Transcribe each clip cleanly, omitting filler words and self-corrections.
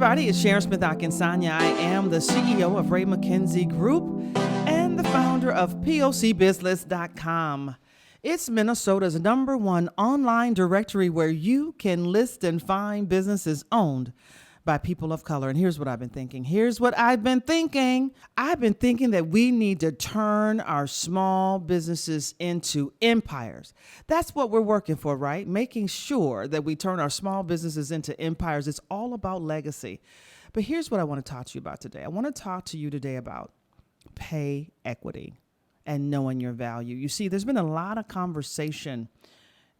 everybody, it's Sharon Smith-Akinsanya. I am the CEO of Rae Mackenzie Group and the founder of POCBusiness.com. It's Minnesota's #1 online directory where you can list and find businesses owned by people of color. And here's what I've been thinking. I've been thinking that we need to turn our small businesses into empires. That's what we're working for, right? Making sure that we turn our small businesses into empires. It's all about legacy. But here's what I want to talk to you about today. I want to talk to you today about pay equity and knowing your value. You see, there's been a lot of conversation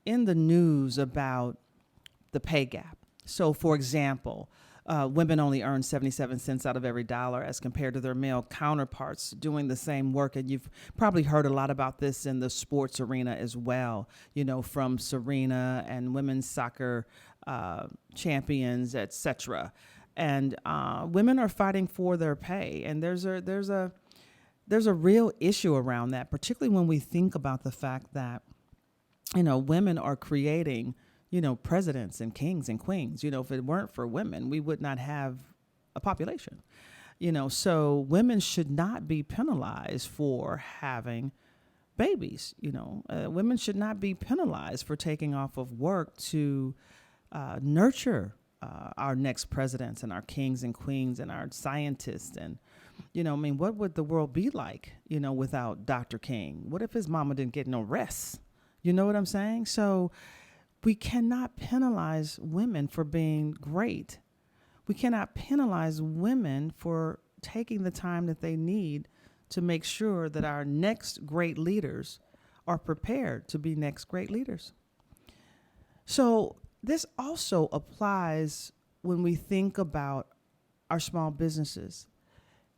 in the news about the pay gap. So, for example, women only earn 77 cents out of every dollar as compared to their male counterparts doing the same work. And you've probably heard a lot about this in the sports arena as well, you know, from Serena and women's soccer champions, etc. And women are fighting for their pay. And there's a real issue around that, particularly when we think about the fact that, you know, women are creating, you know, presidents and kings and queens. You know, if it weren't for women, we would not have a population. You know, so women should not be penalized for having babies. You know, women should not be penalized for taking off of work to nurture our next presidents and our kings and queens and our scientists. And, you know, I mean, what would the world be like, you know, without Dr. King? What if his mama didn't get no rest? You know what I'm saying? So we cannot penalize women for being great. We cannot penalize women for taking the time that they need to make sure that our next great leaders are prepared to be next great leaders. So this also applies when we think about our small businesses.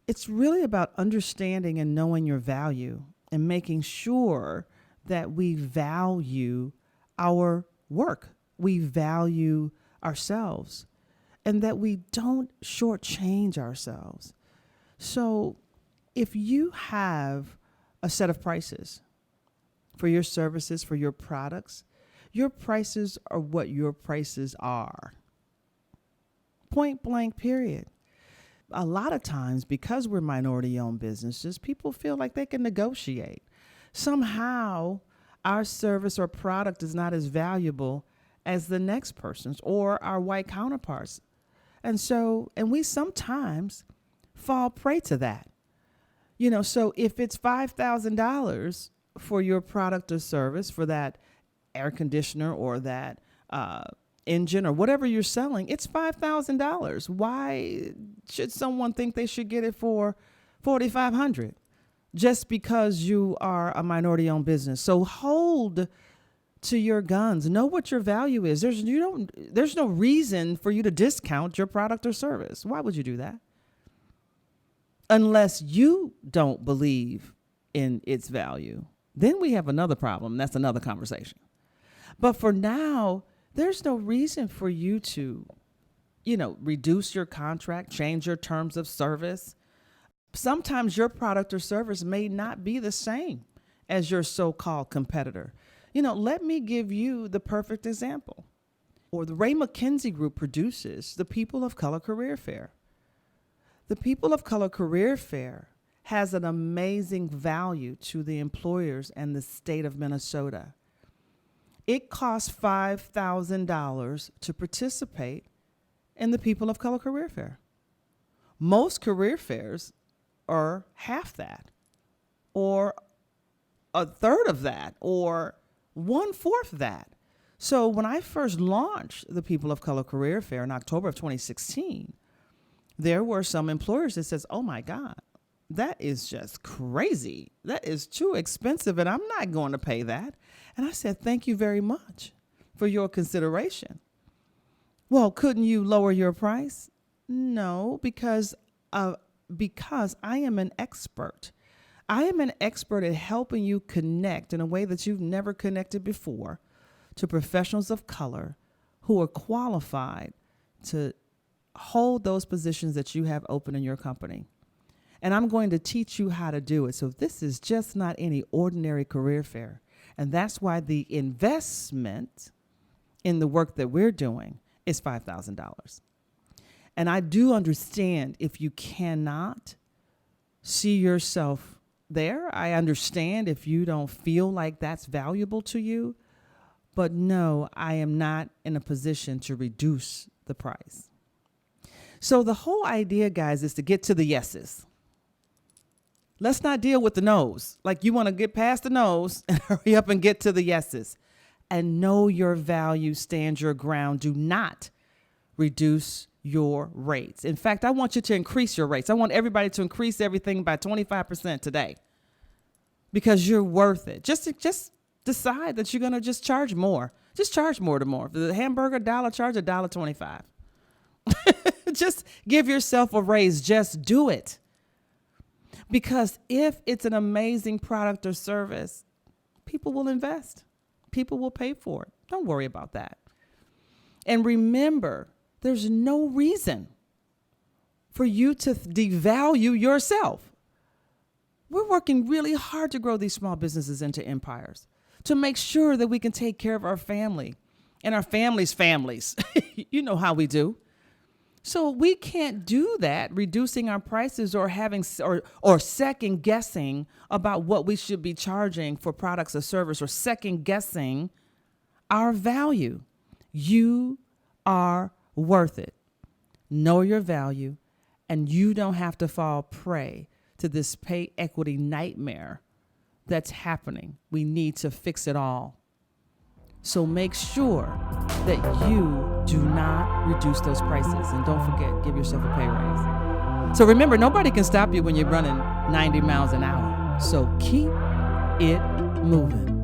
It's really about understanding and knowing your value and making sure that we value our work, we value ourselves, and that we don't shortchange ourselves. So if you have a set of prices for your services, for your products, your prices are what your prices are. Point blank, period. A lot of times, because we're minority-owned businesses, people feel like they can negotiate. Somehow, our service or product is not as valuable as the next person's or our white counterparts. And we sometimes fall prey to that. You know, so if it's $5,000 for your product or service, for that air conditioner or that engine or whatever you're selling, it's $5,000. Why should someone think they should get it for $4,500? Just because you are a minority-owned business. So hold to your guns. Know what your value is. There's no reason for you to discount your product or service. Why would you do that? Unless you don't believe in its value. Then we have another problem. That's another conversation. But for now, there's no reason for you to, you know, reduce your contract, change your terms of service. Sometimes your product or service may not be the same as your so-called competitor. You know, let me give you the perfect example. Or the Rae Mackenzie Group produces the People of Color Career Fair. The People of Color Career Fair has an amazing value to the employers and the state of Minnesota. It costs $5,000 to participate in the People of Color Career Fair. Most career fairs or half that, or a third of that, or 1/4 that. So when I first launched the People of Color Career Fair in October of 2016, there were some employers that says, oh my God, that is just crazy. That is too expensive and I'm not going to pay that. And I said, thank you very much for your consideration. Well, couldn't you lower your price? No, because I am an expert. I am an expert at helping you connect in a way that you've never connected before to professionals of color who are qualified to hold those positions that you have open in your company. And I'm going to teach you how to do it. So this is just not any ordinary career fair. And that's why the investment in the work that we're doing is $5,000. And I do understand if you cannot see yourself there. I understand if you don't feel like that's valuable to you. But no, I am not in a position to reduce the price. So the whole idea, guys, is to get to the yeses. Let's not deal with the no's. Like, you want to get past the no's and hurry up and get to the yeses. And know your value, stand your ground. Do not reduce your rates. In fact, I want you to increase your rates. I want everybody to increase everything by 25% today because you're worth it. Just decide that you're going to just charge more. Just charge more to more. For the hamburger $1, charge $1.25. Just give yourself a raise. Just do it. Because if it's an amazing product or service, people will invest. People will pay for it. Don't worry about that. And remember, there's no reason for you to devalue yourself. We're working really hard to grow these small businesses into empires, to make sure that we can take care of our family and our families' families. You know how we do. So we can't do that, reducing our prices or having or second guessing about what we should be charging for products or service, or second guessing our value. You are worth it. Know your value, and you don't have to fall prey to this pay equity nightmare that's happening. We need to fix it all. So make sure that you do not reduce those prices. And don't forget, give yourself a pay raise. So remember, nobody can stop you when you're running 90 miles an hour. So keep it moving.